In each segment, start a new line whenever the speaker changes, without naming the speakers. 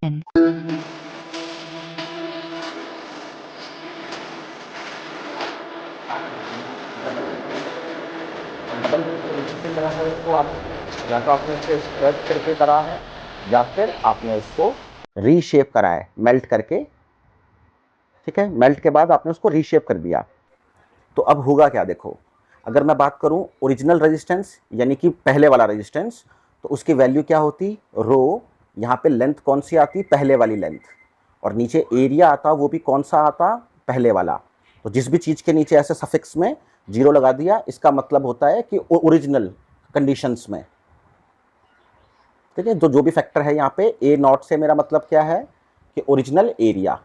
And
double resistance लगा है इसको आप, या तो आपने इसे स्ट्रेच करके करा है या फिर आपने इसको रीशेप करा है मेल्ट करके। ठीक है, मेल्ट के बाद आपने उसको रीशेप कर दिया। तो अब होगा क्या, देखो, अगर मैं बात करूं ओरिजिनल रेजिस्टेंस यानी कि पहले वाला रेजिस्टेंस, तो उसकी वैल्यू क्या होती, रो, यहाँ पे लेंथ कौन सी आती, पहले वाली लेंथ, और नीचे एरिया आता, वो भी कौन सा आता, पहले वाला। तो जिस भी चीज़ के नीचे ऐसे सफिक्स में जीरो लगा दिया, इसका मतलब होता है कि ओरिजिनल कंडीशंस में। ठीक है, जो भी फैक्टर है यहाँ पे ए नॉट से मेरा मतलब क्या है कि ओरिजिनल एरिया।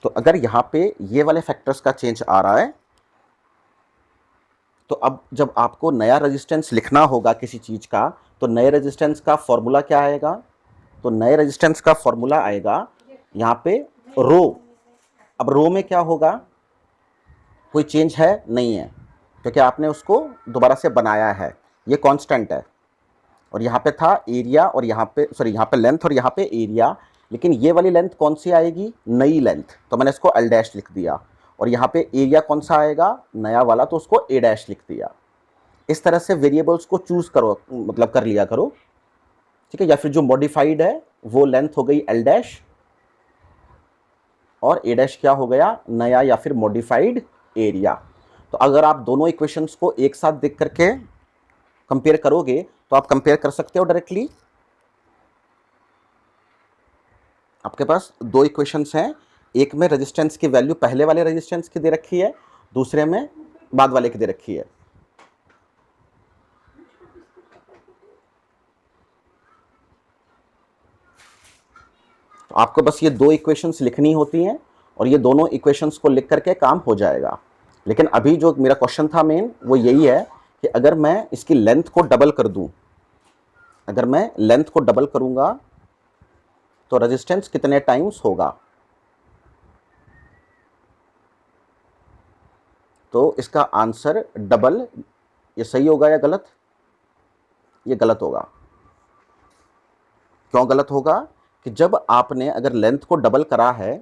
तो अगर यहाँ पे ये वाले फैक्टर्स का चेंज आ रहा है, तो अब जब आपको नया रेजिस्टेंस लिखना होगा किसी चीज़ का, तो नए रेजिस्टेंस का फॉर्मूला क्या आएगा, तो नए रेजिस्टेंस का फॉर्मूला आएगा यहाँ पे रो। अब रो में क्या होगा, कोई चेंज है नहीं है, क्योंकि आपने उसको दोबारा से बनाया है, ये कांस्टेंट है। और यहाँ पे था एरिया, और यहाँ पे सॉरी यहाँ पे लेंथ और यहाँ पे एरिया, लेकिन ये वाली लेंथ कौन सी आएगी, नई लेंथ, तो मैंने इसको एल डैश लिख दिया। और यहाँ पे एरिया कौन सा आएगा, नया वाला, तो उसको ए डैश लिख दिया। इस तरह से वेरिएबल्स को चूज करो, मतलब कर लिया करो। ठीक है, या फिर जो मॉडिफाइड है वो लेंथ हो गई एल डैश, और ए डैश क्या हो गया, नया या फिर मॉडिफाइड एरिया। तो अगर आप दोनों इक्वेशंस को एक साथ देख करके कंपेयर करोगे, तो आप कंपेयर कर सकते हो डायरेक्टली। आपके पास दो इक्वेशंस हैं, एक में रेजिस्टेंस की वैल्यू पहले वाले रेजिस्टेंस की दे रखी है, दूसरे में बाद वाले की दे रखी है। तो आपको बस ये दो इक्वेशंस लिखनी होती हैं, और ये दोनों इक्वेशंस को लिख करके काम हो जाएगा। लेकिन अभी जो मेरा क्वेश्चन था मेन, वो यही है कि अगर मैं इसकी लेंथ को डबल कर दूं, अगर मैं लेंथ को डबल करूंगा तो रेजिस्टेंस कितने टाइम्स होगा। तो इसका आंसर डबल, ये सही होगा या गलत, ये गलत होगा। क्यों गलत होगा, कि जब आपने अगर लेंथ को डबल करा है,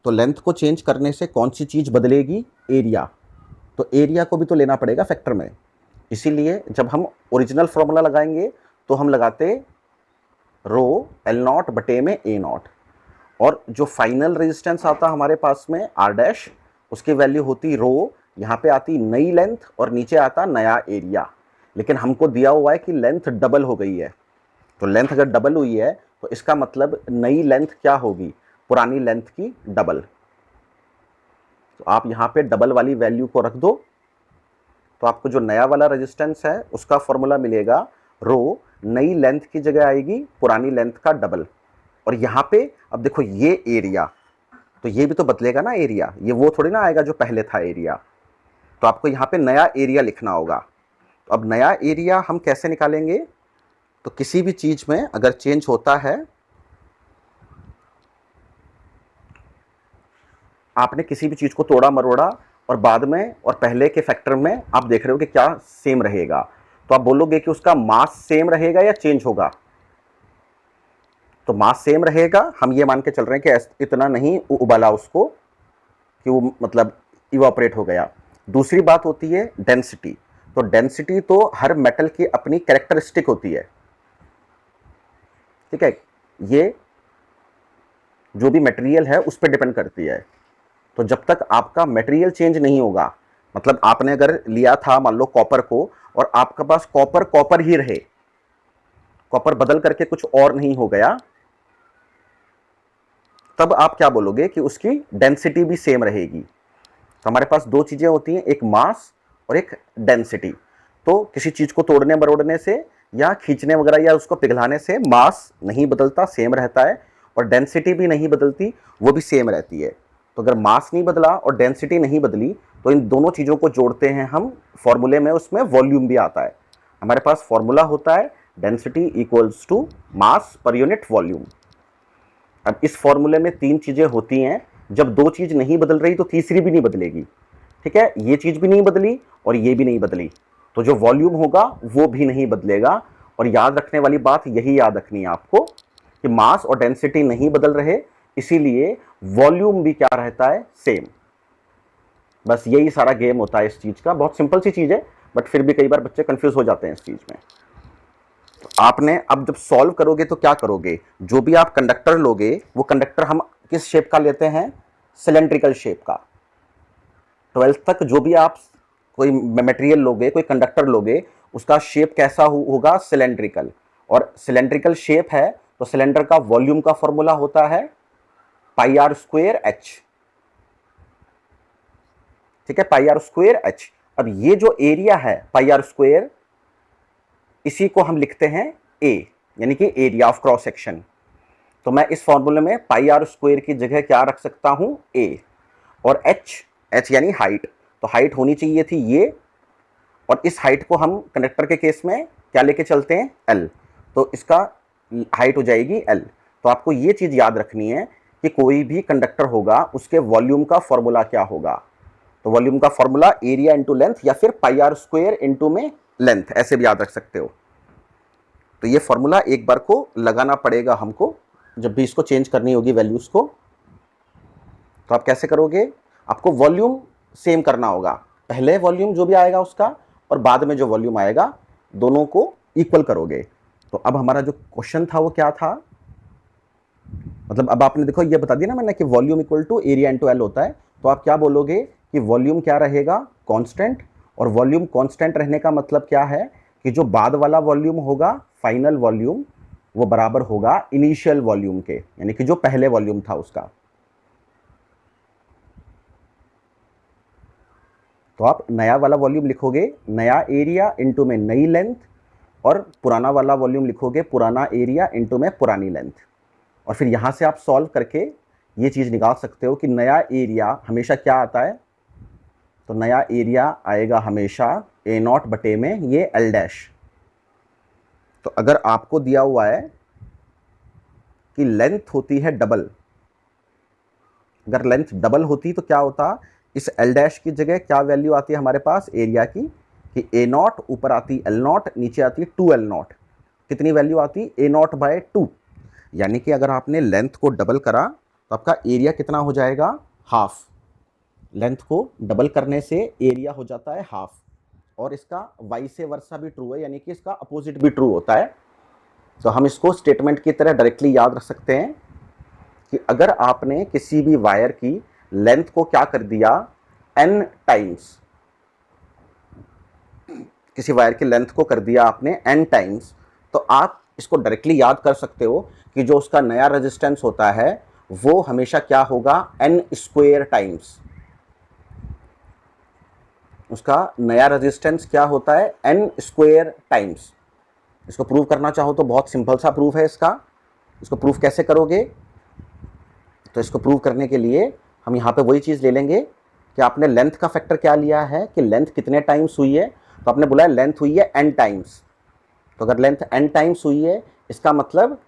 तो लेंथ को चेंज करने से कौन सी चीज़ बदलेगी, एरिया। तो एरिया को भी तो लेना पड़ेगा फैक्टर में। इसीलिए जब हम ओरिजिनल फॉर्मूला लगाएंगे तो हम लगाते रो एल नॉट बटे में ए नॉट, और जो फाइनल रेजिस्टेंस आता हमारे पास में आर डैश, उसकी वैल्यू होती रो, यहाँ पे आती नई लेंथ और नीचे आता नया एरिया। लेकिन हमको दिया हुआ है कि लेंथ डबल हो गई है, तो लेंथ अगर डबल हुई है तो इसका मतलब नई लेंथ क्या होगी, पुरानी लेंथ की डबल। तो आप यहाँ पे डबल वाली वैल्यू को रख दो, तो आपको जो नया वाला रेजिस्टेंस है उसका फॉर्मूला मिलेगा, रो नई लेंथ की जगह आएगी पुरानी लेंथ का डबल। और यहाँ पे अब देखो ये एरिया, तो ये भी तो बदलेगा ना एरिया, ये वो थोड़ी ना आएगा जो पहले था एरिया। तो आपको यहाँ पे नया एरिया लिखना होगा। तो अब नया एरिया हम कैसे निकालेंगे, तो किसी भी चीज़ में अगर चेंज होता है, आपने किसी भी चीज़ को तोड़ा मरोड़ा और बाद में और पहले के फैक्टर में आप देख रहे हो कि क्या सेम रहेगा, तो आप बोलोगे कि उसका मास सेम रहेगा या चेंज होगा। तो मास सेम रहेगा, हम ये मान के चल रहे हैं कि इतना नहीं उबाला उसको कि वो मतलब इवापोरेट हो गया। दूसरी बात होती है डेंसिटी। तो डेंसिटी तो हर मेटल की अपनी कैरेक्टरिस्टिक होती है। ठीक है, ये जो भी मटेरियल है उस पर डिपेंड करती है। तो जब तक आपका मटेरियल चेंज नहीं होगा, मतलब आपने अगर लिया था मान लो कॉपर को, और आपके पास कॉपर कॉपर ही रहे, कॉपर बदल करके कुछ और नहीं हो गया, तब आप क्या बोलोगे कि उसकी डेंसिटी भी सेम रहेगी। तो हमारे पास दो चीजें होती हैं, एक मास और एक डेंसिटी। तो किसी चीज को तोड़ने मरोड़ने से या खींचने वगैरह या उसको पिघलाने से मास नहीं बदलता, सेम रहता है, और डेंसिटी भी नहीं बदलती, वो भी सेम रहती है। तो अगर मास नहीं बदला और डेंसिटी नहीं बदली, तो इन दोनों चीज़ों को जोड़ते हैं हम फॉर्मूले में, उसमें वॉल्यूम भी आता है। हमारे पास फॉर्मूला होता है density equals to mass per unit volume. अब इस फॉर्मूले में तीन चीज़ें होती हैं, जब दो चीज़ नहीं बदल रही तो तीसरी भी नहीं बदलेगी। ठीक है, ये चीज़ भी नहीं बदली और ये भी नहीं बदली, तो जो वॉल्यूम होगा वो भी नहीं बदलेगा। और याद रखने वाली बात यही याद रखनी है आपको कि मास और डेंसिटी नहीं बदल रहे, इसीलिए वॉल्यूम भी क्या रहता है, सेम। बस यही सारा गेम होता है इस चीज का। बहुत सिंपल सी चीज है, बट फिर भी कई बार बच्चे कंफ्यूज हो जाते हैं इस चीज में। तो आपने अब जब सॉल्व करोगे तो क्या करोगे, जो भी आप कंडक्टर लोगे वो कंडक्टर हम किस शेप का लेते हैं, सिलेंड्रिकल शेप का। 12th तक जो भी आप कोई मटेरियल लोगे, कोई कंडक्टर लोगे, उसका शेप कैसा होगा, सिलेंड्रिकल। और सिलेंड्रिकल शेप है तो सिलेंडर का वॉल्यूम का फॉर्मूला होता है पाई आर स्क्वायर एच। ठीक है, पाई आर स्क्वायर एच। अब ये जो एरिया है पाई आर स्क्वायर, इसी को हम लिखते हैं ए, यानी कि एरिया ऑफ क्रॉस सेक्शन। तो मैं इस फॉर्मूले में पाई आर स्क्वायर की जगह क्या रख सकता हूं, ए। और एच यानी हाइट, तो हाइट होनी चाहिए थी ये, और इस हाइट को हम कंडक्टर के केस में क्या लेके चलते हैं, एल। तो इसका हाइट हो जाएगी एल। तो आपको ये चीज याद रखनी है कि कोई भी कंडक्टर होगा उसके वॉल्यूम का फॉर्मूला क्या होगा। तो वॉल्यूम का फॉर्मूला एरिया इंटू लेंथ, या फिर पाई आर स्क्वायर इंटू में लेंथ, ऐसे भी याद रख सकते हो। तो ये फॉर्मूला एक बार को लगाना पड़ेगा हमको जब भी इसको चेंज करनी होगी वैल्यूज को। तो आप कैसे करोगे, आपको वॉल्यूम सेम करना होगा, पहले वॉल्यूम जो भी आएगा उसका और बाद में जो वॉल्यूम आएगा दोनों को इक्वल करोगे। तो अब हमारा जो क्वेश्चन था वो क्या था, मतलब अब आपने देखो ये बता दिया ना मैंने कि volume equal to area into L होता है। तो आप क्या बोलोगे कि वॉल्यूम क्या रहेगा, कांस्टेंट। और वॉल्यूम कांस्टेंट रहने का मतलब क्या है कि जो बाद वाला वॉल्यूम होगा, फाइनल वॉल्यूम, वो बराबर होगा इनिशियल वॉल्यूम के, यानी कि जो पहले वॉल्यूम था उसका। तो आप नया वाला वॉल्यूम लिखोगे नया एरिया इंटू में नई लेंथ, और पुराना वाला वॉल्यूम लिखोगे पुराना एरिया इंटू में पुरानी लेंथ। और फिर यहाँ से आप सॉल्व करके ये चीज़ निकाल सकते हो कि नया एरिया हमेशा क्या आता है, तो नया एरिया आएगा हमेशा ए नॉट बटे में ये एल डैश। तो अगर आपको दिया हुआ है कि लेंथ होती है डबल, अगर लेंथ डबल होती तो क्या होता, इस एल डैश की जगह क्या वैल्यू आती है हमारे पास एरिया की, कि ए नॉट ऊपर आती एल नॉट, नीचे आती है 2 एल नॉट। कितनी वैल्यू आती, ए नॉट बाय 2। यानी कि अगर आपने लेंथ को डबल करा तो आपका एरिया कितना हो जाएगा, हाफ। लेंथ को डबल करने से एरिया हो जाता है हाफ। और इसका वाई से वर्सा भी ट्रू है, यानी कि इसका अपोजिट भी ट्रू होता है। तो हम इसको स्टेटमेंट की तरह डायरेक्टली याद रख सकते हैं कि अगर आपने किसी भी वायर की लेंथ को क्या कर दिया, n टाइम्स, किसी वायर की लेंथ को कर दिया आपने n टाइम्स, तो आप इसको डायरेक्टली याद कर सकते हो कि जो उसका नया रेजिस्टेंस होता है वो हमेशा क्या होगा, n स्क्वायर टाइम्स। उसका नया रेजिस्टेंस क्या होता है, n स्क्वायर टाइम्स। इसको प्रूव करना चाहो तो बहुत सिंपल सा प्रूफ है इसका। इसको प्रूफ कैसे करोगे, तो इसको प्रूव करने के लिए हम यहाँ पे वही चीज़ ले लेंगे कि आपने लेंथ का फैक्टर क्या लिया है, कि लेंथ कितने टाइम्स हुई है, तो आपने बोला है लेंथ हुई है n टाइम्स। तो अगर लेंथ n टाइम्स हुई है, इसका मतलब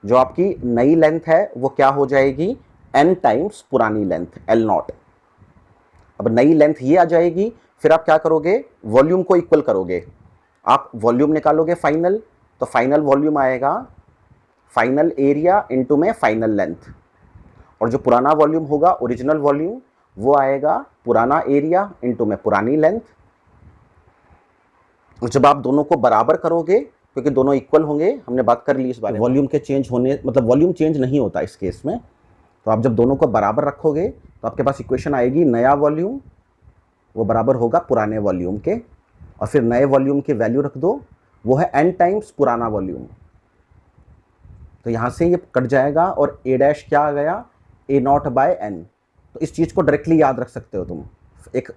जो आपकी नई लेंथ है वो क्या हो जाएगी, n टाइम्स पुरानी लेंथ l नॉट। अब नई लेंथ ये आ जाएगी, फिर आप क्या करोगे, वॉल्यूम को इक्वल करोगे। आप वॉल्यूम निकालोगे फाइनल, तो फाइनल वॉल्यूम आएगा फाइनल एरिया इंटू में फाइनल लेंथ। और जो पुराना वॉल्यूम होगा, ओरिजिनल वॉल्यूम, वो आएगा पुराना एरिया इंटू में पुरानी लेंथ। जब आप दोनों को बराबर करोगे, क्योंकि दोनों इक्वल होंगे, हमने बात कर ली इस बारे में, वॉल्यूम के चेंज होने, मतलब वॉल्यूम चेंज नहीं होता इस केस में। तो आप जब दोनों को बराबर रखोगे तो आपके पास इक्वेशन आएगी नया वॉल्यूम वो बराबर होगा पुराने वॉल्यूम के, और फिर नए वॉल्यूम की वैल्यू रख दो, वो है n टाइम्स पुराना वॉल्यूम। तो यहाँ से ये कट जाएगा और a डैश क्या आ गया, ए नॉट बाय n। तो इस चीज़ को डायरेक्टली याद रख सकते हो तुम, एक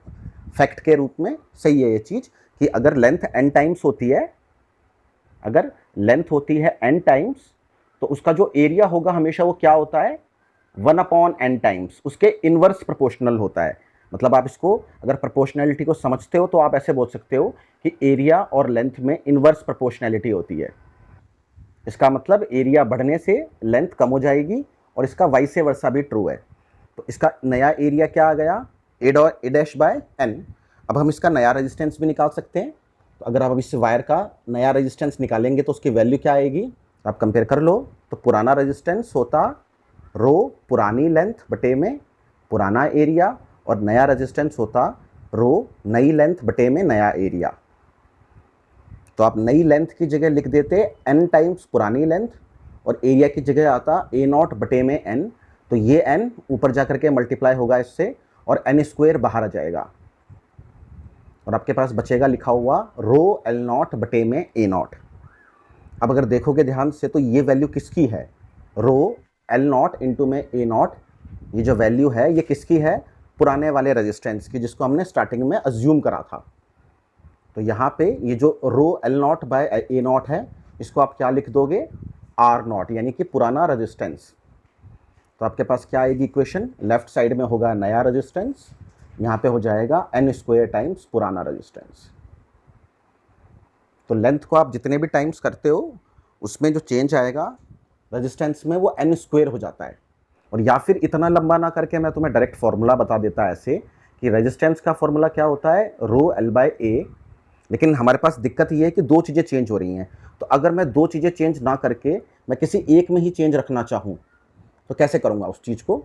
फैक्ट के रूप में सही है ये चीज़, कि अगर लेंथ n टाइम्स होती है, अगर लेंथ होती है n टाइम्स, तो उसका जो एरिया होगा हमेशा वो क्या होता है, 1/n टाइम्स, उसके इनवर्स प्रोपोर्शनल होता है। मतलब आप इसको अगर प्रोपोर्शनैलिटी को समझते हो तो आप ऐसे बोल सकते हो कि एरिया और लेंथ में इनवर्स प्रोपोर्शनैलिटी होती है। इसका मतलब एरिया बढ़ने से लेंथ कम हो जाएगी, और इसका वाइस वर्सा भी ट्रू है। तो इसका नया एरिया क्या आ गया, ए डैश बाय n। अब हम इसका नया रेजिस्टेंस भी निकाल सकते हैं तो अगर आप अब इस वायर का नया रेजिस्टेंस निकालेंगे तो उसकी वैल्यू क्या आएगी, आप कंपेयर कर लो। तो पुराना रेजिस्टेंस होता रो पुरानी लेंथ बटे में पुराना एरिया, और नया रेजिस्टेंस होता रो नई लेंथ बटे में नया एरिया। तो आप नई लेंथ की जगह लिख देते n टाइम्स पुरानी लेंथ, और एरिया की जगह आता a नॉट बटे में n। तो ये n ऊपर जा करके मल्टीप्लाई होगा इससे, और n स्क्वायर बाहर आ जाएगा, और आपके पास बचेगा लिखा हुआ रो l नॉट बटे में a नॉट। अब अगर देखोगे ध्यान से तो ये वैल्यू किसकी है, रो l नॉट इंटू में a नॉट, ये जो वैल्यू है ये किसकी है, पुराने वाले रेजिस्टेंस की, जिसको हमने स्टार्टिंग में अज्यूम करा था। तो यहाँ पे ये जो row l not by a not है, इसको आप क्या लिख दोगे, r नॉट, यानी कि पुराना रेजिस्टेंस। तो आपके पास क्या आएगी इक्वेशन, लेफ्ट साइड में होगा नया रेजिस्टेंस, यहाँ पे हो जाएगा n स्क्वायर टाइम्स पुराना रेजिस्टेंस। तो लेंथ को आप जितने भी टाइम्स करते हो उसमें जो चेंज आएगा रेजिस्टेंस में वो n स्क्वायर हो जाता है। और या फिर इतना लंबा ना करके मैं तुम्हें डायरेक्ट फॉर्मूला बता देता ऐसे कि रेजिस्टेंस का फॉर्मूला क्या होता है, रो l बाय a। लेकिन हमारे पास दिक्कत ये है कि दो चीज़ें चेंज हो रही हैं। तो अगर मैं दो चीज़ें चेंज ना करके मैं किसी एक में ही चेंज रखना चाहूँ तो कैसे करूँगा उस चीज़ को,